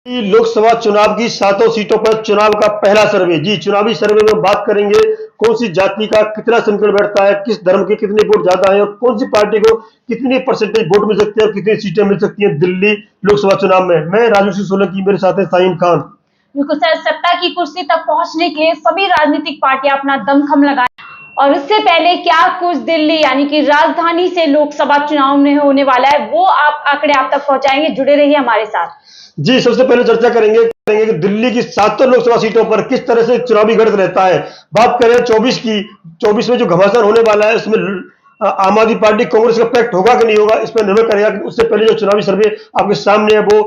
लोकसभा चुनाव की 7 सीटों पर चुनाव का पहला सर्वे। जी, चुनावी सर्वे में बात करेंगे कौन सी जाति का कितना समीकरण बैठता है, किस धर्म के कितने वोट ज्यादा हैं और कौन सी पार्टी को कितनी परसेंटेज वोट मिल सकते हैं और कितनी सीटें मिल सकती हैं दिल्ली लोकसभा चुनाव में। मैं राजू सिंह सोलंकी, मेरे साथ है साहिन खान। बिल्कुल सर, सत्ता की कुर्सी तक पहुंचने के लिए सभी राजनीतिक पार्टियां अपना दमखम लगाए और उससे पहले क्या कुछ दिल्ली यानी कि राजधानी से लोकसभा चुनाव में होने वाला है वो आंकड़े आप तक पहुंचाएंगे। जुड़े रहिए हमारे साथ। जी, सबसे पहले चर्चा करेंगे कि दिल्ली की 7 लोकसभा सीटों पर किस तरह से चुनावी गढ़ रहता है। बात करें 24 की, 24 में जो घमासान होने वाला है उसमें आम आदमी पार्टी कांग्रेस का पैक्ट होगा कि नहीं होगा, इस पर निर्भर करेगा। उससे पहले जो चुनावी सर्वे आपके सामने है वो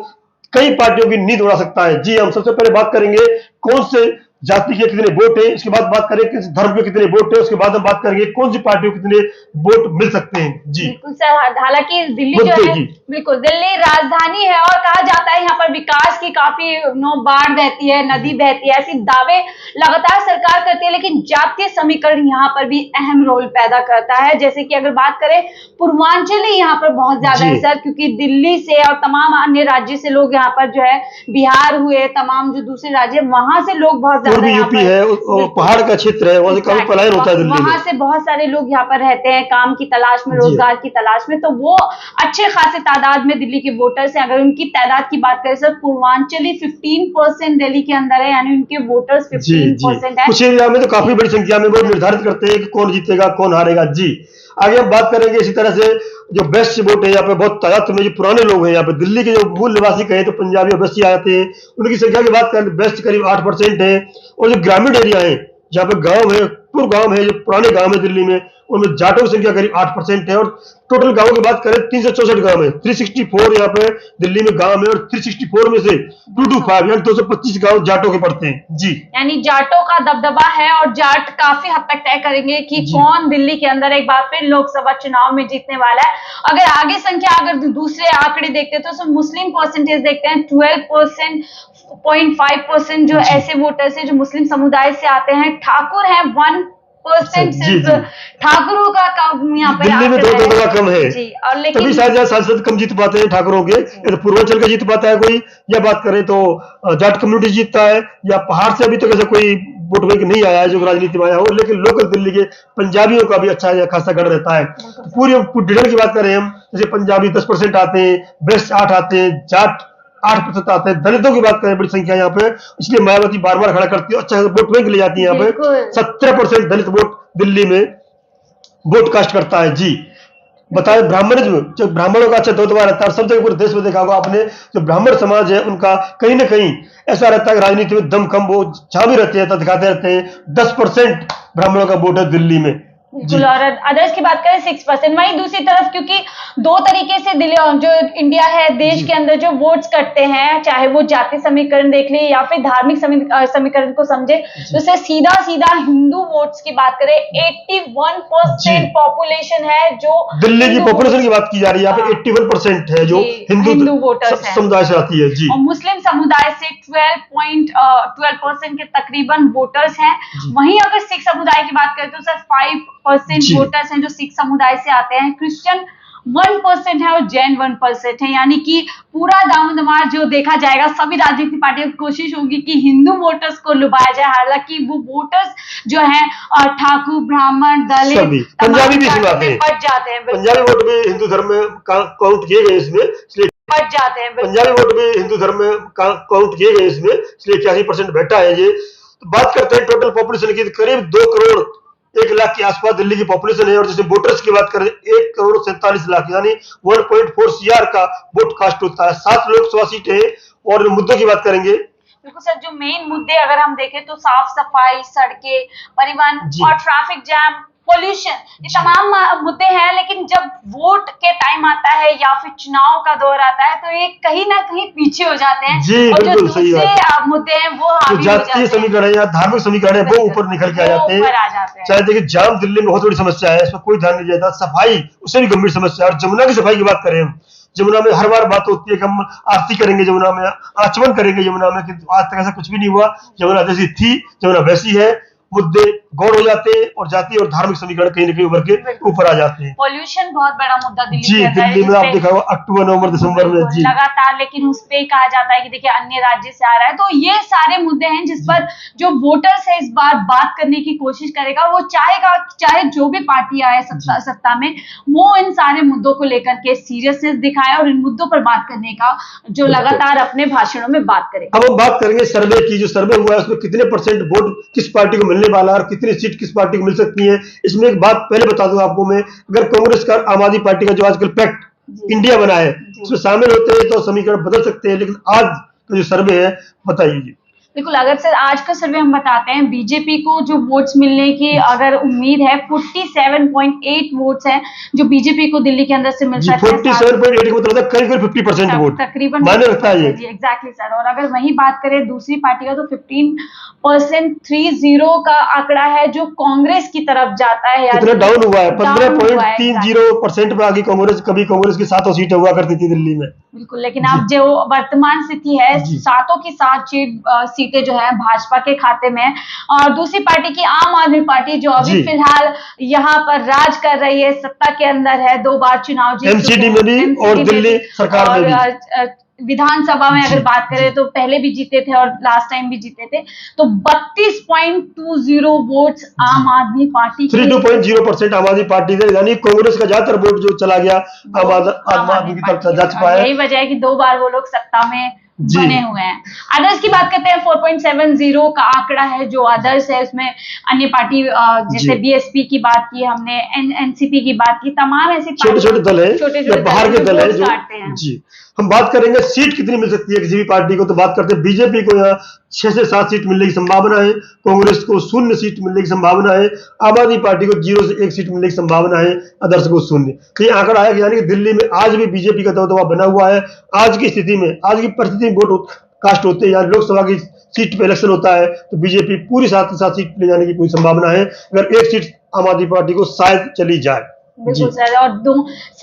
कई पार्टियों की नींद उड़ा सकता है। जी, हम सबसे पहले बात करेंगे कौन से जाति के कितने वोट है, इसके बाद बात करें किस धर्म के कितने वोट है, उसके बाद हम बात करेंगे कौन सी पार्टियों को कितने वोट मिल सकते हैं। जी बिल्कुल सर, हालांकि दिल्ली जो है बिल्कुल दिल्ली राजधानी है और कहा जाता है यहाँ पर विकास की काफी बाढ़ बहती है, नदी बहती है, ऐसी दावे लगातार सरकार करती है, लेकिन जातीय समीकरण यहाँ पर भी अहम रोल पैदा करता है। जैसे कि अगर बात करें पूर्वांचली यहाँ पर बहुत ज्यादा है सर, क्योंकि दिल्ली से और तमाम अन्य राज्य से लोग यहाँ पर जो है बिहार हुए, तमाम जो दूसरे राज्य वहां से लोग बहुत यूपी है और पहाड़ का क्षेत्र है, वहां से काफी पलायन होता है दिल्ली में। वहां से बहुत सारे लोग यहाँ पर रहते हैं काम की तलाश में, रोजगार की तलाश में, तो वो अच्छे खासे तादाद में दिल्ली के वोटर्स हैं। अगर उनकी तादाद की बात करें सर, पूर्वांचली 15% दिल्ली के अंदर है, यानी उनके वोटर्स 15% है। कुछ एरिया में तो काफी बड़ी संख्या में वो निर्धारित करते हैं कि कौन जीतेगा कौन हारेगा। जी, आगे हम बात करेंगे इसी तरह से जो बेस्ट वोट है यहाँ पे बहुत तादाद में जो पुराने लोग हैं यहाँ पे दिल्ली के जो मूल निवासी कहें तो पंजाबी और बस्ती आते हैं, उनकी संख्या की बात करें बेस्ट करीब 8% है। और जो ग्रामीण एरिया है जहाँ पे गांव है, पूर्व गांव है, जो पुराने गांव है दिल्ली में, उनमें जाटों की संख्या करीब 8% है। और टोटल गांवों की बात करें 364 गांव है, 364 यहाँ पे दिल्ली में गांव है और 364 में से 225 यानी 225 गांव जाटों के पड़ते हैं। जी, यानी जाटों का दबदबा है और जाट काफी हद तक तय करेंगे कि कौन दिल्ली के अंदर एक बार फिर लोकसभा चुनाव में जीतने वाला है। अगर आगे संख्या अगर दूसरे आंकड़े देखते हैं तो मुस्लिम परसेंटेज देखते हैं 12.5% जो ऐसे वोटर्स है जो मुस्लिम समुदाय से आते हैं। ठाकुर है 1% सिर्फ ठाकुरों का कम यहाँ पे दिल्ली में 2 कम है जी, और लेकिन तभी शायद सांसद कम जीत पाते हैं ठाकुरों के। तो पूर्वांचल का जीत पाता है कोई, या बात करें तो जाट कम्युनिटी जीतता है, या पहाड़ से अभी तक ऐसा कोई वोट बैंक नहीं आया है जो राजनीति में आया हो, लेकिन लोकल दिल्ली के पंजाबियों का भी अच्छा खासा गढ़ रहता है। तो पूरी डिटेल की बात करें हम, जैसे पंजाबी 10% आते हैं, बेस्ट 8 आते हैं, जाट 8% आते हैं, दलितों की बात करें बड़ी संख्या यहाँ पे, इसलिए मायावती बार बार खड़ा करती है, अच्छा वोट बैंक ले जाती है। यहाँ पे 17% दलित वोट दिल्ली में वोट कास्ट करता है। जी, बताएं ब्राह्मणिज्म, जो ब्राह्मणों का अच्छा दबदबा रहता है, सब जगह पूरे देश में देखा होगा आपने, जो ब्राह्मण समाज है उनका कहीं ना कहीं ऐसा रहता है कि राजनीति में दमखम वो जहां भी रहते हैं तो दिखाते रहते हैं। 10% ब्राह्मणों का वोट है दिल्ली में। बिल्कुल, और अदर्स की बात करें 6%। वहीं दूसरी तरफ क्योंकि दो तरीके से दिल्ली जो इंडिया है देश के अंदर जो वोट्स करते हैं, चाहे वो जाति समीकरण देख ले या फिर धार्मिक समीकरण को समझे, तो सीधा सीधा हिंदू वोट्स की बात करें 81% पॉपुलेशन है जो दिल्ली की पॉपुलेशन की बात की जा रही है, यहाँ पे 81% है जो हिंदू वोटर्स समुदाय से आती है। जी, और मुस्लिम समुदाय से 12% के तकरीबन वोटर्स हैं। वहीं अगर सिख समुदाय की बात करें तो सर 5% वोटर्स हैं जो सिख समुदाय से आते हैं। क्रिश्चियन 1% है और जैन 1% है, यानी कि पूरा दामोदमार जो देखा जाएगा, सभी राजनीतिक पार्टियों की कोशिश होगी कि हिंदू वोटर्स को लुभाया जाए। हालांकि वो वोटर्स जो है ठाकुर, ब्राह्मण, दलित, पंजाबी भी बच जाते हैं। पंजाबी वोट भी हिंदू धर्म में काउंट किए गए इसमें, इसलिए बच जाते हैं। पंजाबी वोट भी हिंदू धर्म में काउंट किए गए इसमें, इसलिए 81% बैठा है ये। तो बात करते हैं टोटल पॉपुलेशन की, करीब 2 करोड़ 1 लाख के आसपास दिल्ली की पॉपुलेशन है। और जैसे वोटर्स की बात करें 1 करोड़ 47 लाख यानी 1.4 CR का वोट कास्ट होता है। 7 लोकसभा सीटें। और मुद्दों की बात करेंगे, बिल्कुल सर, जो मेन मुद्दे अगर हम देखें तो साफ सफाई, सड़कें, परिवहन और ट्रैफिक जैम, पोल्यूशन, ये तमाम मुद्दे हैं। लेकिन जब वोट के टाइम आता है या फिर चुनाव का दौर आता है तो ये कहीं ना कहीं पीछे हो जाते हैं और जो दूसरे मुद्दे हैं वो जातीय समीकरण या धार्मिक समीकरण है वो ऊपर निकल के आ जाते हैं। चाहे देखिए जाम दिल्ली में बहुत बड़ी समस्या है, इसमें कोई ध्यान नहीं देता। सफाई उससे भी गंभीर समस्या है। और जमुना की सफाई की बात करें हम, जमुना में हर बार बात होती है कि हम आरती करेंगे जमुना में, आचमन करेंगे जमुना में, कि आज तक ऐसा कुछ भी नहीं हुआ। जमुना जैसी थी जमुना वैसी है। मुद्दे गौण हो जाते हैं और जातीय और धार्मिक समीकरण कहीं न कहीं उभर के ऊपर आ जाते हैं। पॉल्यूशन बहुत बड़ा मुद्दा दिल्ली जी, के अंदर है, दिल्ली में आप जिसपे देखा होगा अक्टूबर, नवंबर, दिसंबर में जी। लगातार, लेकिन उस पे कहा जाता है कि देखिए अन्य राज्य से आ रहा है, तो ये सारे मुद्दे हैं जिस पर जो वोटर्स है इस बार बात करने की कोशिश करेगा। वो चाहेगा, चाहे जो भी पार्टी आए सत्ता में, वो इन सारे मुद्दों को लेकर के सीरियसनेस दिखाए और इन मुद्दों पर बात करने का जो लगातार अपने भाषणों में बात करेगा। अब हम बात करेंगे सर्वे की। जो सर्वे हुआ है उसमें कितने % वोट किस पार्टी को मिलने वाला है और कितनी सीट किस पार्टी को मिल सकती है। इसमें एक बात पहले बता दूं आपको मैं, अगर कांग्रेस का आम आदमी पार्टी का जो आजकल पैक्ट इंडिया बना है उसमें शामिल होते हैं तो समीकरण बदल सकते हैं, लेकिन आज का जो सर्वे है बताइए जी। बिल्कुल, अगर सर आज का सर्वे हम बताते हैं, बीजेपी को जो वोट्स मिलने की अगर उम्मीद है 47.8 वोट्स हैं जो बीजेपी को दिल्ली के अंदर से मिल सकते हैं। 47.8 का मतलब करीब 50% वोट तकरीबन मायने रखता है ये। Exactly sir. और अगर वही बात करें दूसरी पार्टी का तो 15% 30 का आंकड़ा है जो कांग्रेस की तरफ जाता है। इतना डाउन हुआ है, 15.30% पे आगे कांग्रेस। कभी कांग्रेस की 7 सीटें हुआ करती थी दिल्ली में। बिल्कुल, लेकिन अब जो वर्तमान स्थिति है 7 की 7 सीटें जो है भाजपा के खाते में। और दूसरी पार्टी की आम आदमी पार्टी जो अभी फिलहाल यहाँ पर राज कर रही है, सत्ता के अंदर है, 2 बार चुनाव जीत एमसीडी में भी और दिल्ली सरकार में भी। विधानसभा में अगर बात करें तो पहले भी जीते थे और लास्ट टाइम भी जीते थे, तो 32.20 वोट्स आम आदमी पार्टी 32.0% आम आदमी पार्टी से, यानी कांग्रेस का ज्यादातर वोट जो चला गया आम आदमी की तरफ जा चुका है। यही वजह है कि 2 बार वो लोग सत्ता में बने हुए हैं। अदर्स की बात करते हैं, 4.70 का आंकड़ा है जो अदर्स है। उसमें अन्य पार्टी जैसे बीएसपी की बात की हमने, एनसीपी की बात की, तमाम ऐसी छोटे-छोटे दल है, छोटे-छोटे बाहर के दल है जो हैं। जी। हम बात करेंगे सीट कितनी मिल सकती है किसी भी पार्टी को, तो बात करते हैं बीजेपी को यहाँ 6 से 7 सीट मिलने की संभावना है, कांग्रेस को 0 सीट मिलने की संभावना है, आम आदमी पार्टी को 0 से 1 सीट मिलने की संभावना है, अदर्स को 0। तो ये आंकड़ा है, यानी कि दिल्ली में आज भी बीजेपी का दबदबा बना हुआ है। आज की स्थिति में, आज की परिस्थिति में वोट कास्ट होते हैं, यहाँ लोकसभा की सीट पे इलेक्शन होता है तो बीजेपी पूरी 7 से 7 सीट ले जाने की पूरी संभावना है, अगर 1 सीट आम आदमी पार्टी को शायद चली जाए। बिल्कुल सर। और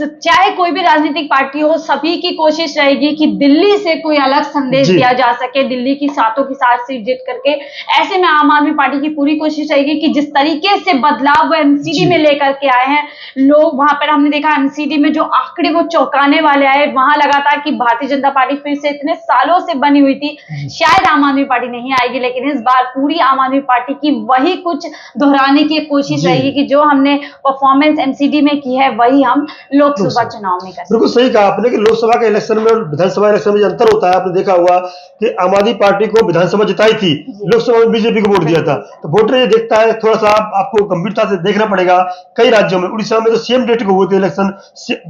चाहे कोई भी राजनीतिक पार्टी हो, सभी की कोशिश रहेगी कि दिल्ली से कोई अलग संदेश दिया जा सके, दिल्ली की 7 की 7 सीट जीत करके। ऐसे में आम आदमी पार्टी की पूरी कोशिश रहेगी कि जिस तरीके से बदलाव वो एमसीडी में लेकर के आए हैं लोग, वहां पर हमने देखा एमसीडी में जो आंकड़े वो चौंकाने वाले आए, वहां लगातार कि भारतीय जनता पार्टी फिर से इतने सालों से बनी हुई थी, शायद आम आदमी पार्टी नहीं आएगी, लेकिन इस बार पूरी आम आदमी पार्टी की वही कुछ दोहराने की कोशिश रहेगी कि जो हमने परफॉर्मेंस एमसीडी में की है वही हम लोकसभा चुनाव में कर सकते। बिल्कुल सही कहा आपने कि लोकसभा के इलेक्शन में और विधानसभा इलेक्शन में अंतर होता है। आपने देखा हुआ कि आम आदमी पार्टी को विधानसभा जिताई थी, लोकसभा में बीजेपी को वोट दिया था, तो वोटर ये देखता है, थोड़ा सा आपको गंभीरता से देखना पड़ेगा। कई राज्यों में, उड़ीसा में तो सेम डेट को हुए थे इलेक्शन,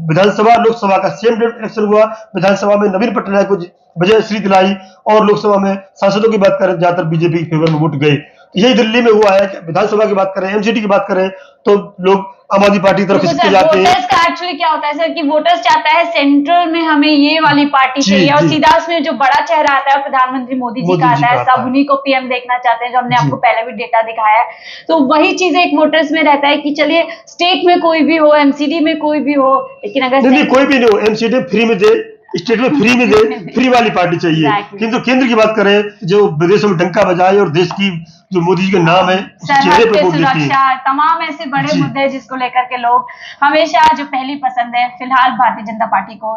विधानसभा लोकसभा का सेम डेट इलेक्शन हुआ। विधानसभा में नवीन पटनायक को विजय श्री दिलाई और लोकसभा में सांसदों की बात करें ज्यादातर बीजेपी के फेवर में वोट गए। यही दिल्ली में हुआ है कि विधानसभा की बात करें, एमसीडी की बात करें तो लोग आम आदमी पार्टी की तरफ खिसके जाते हैं। वोटर्स का एक्चुअली क्या होता है सर कि वोटर्स चाहता है सेंट्रल में हमें ये वाली पार्टी चाहिए, और सीधा उसमें जो बड़ा चेहरा आता है प्रधानमंत्री मोदी जी का आता है, सब उन्हीं को पीएम देखना चाहते हैं, जो हमने आपको पहले भी डेटा दिखाया है। तो वही चीज एक वोटर्स में रहता है कि चलिए स्टेट में कोई भी हो, एमसीडी में कोई भी हो, लेकिन अगर नहीं कोई भी नहीं हो, एमसीडी फ्री में दे, स्टेट में फ्री में दे, फ्री वाली पार्टी चाहिए। किंतु केंद्र की बात करें जो विदेशों में डंका बजाए और देश की जो मोदी जी का नाम है चेहरे पे वोट देती है। तमाम ऐसे बड़े मुद्दे हैं जिसको लेकर के लोग हमेशा जो पहली पसंद है फिलहाल भारतीय जनता पार्टी को।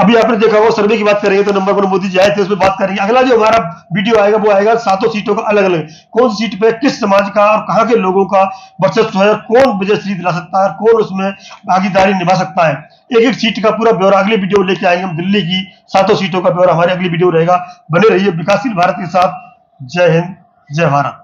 अभी आपने देखा वो सर्वे की बात करेंगे तो नंबर 1 मोदी जी आए थे, उसमें बात करेंगे। अगला जो हमारा वीडियो आएगा वो आएगा 7 सीटों का अलग अलग, कौन सी सीट पे किस समाज का और कहाँ के लोगों का वर्चस्व है, कौन विजयश्री दिला सकता है, कौन उसमें भागीदारी निभा सकता है। एक सीट का पूरा ब्यौरा अगली वीडियो लेके आएंगे हम। दिल्ली की 7 सीटों का ब्यौरा हमारी अगली वीडियो रहेगा। बने रहिए विकासशील भारत के साथ। जय हिंद, जय भारत।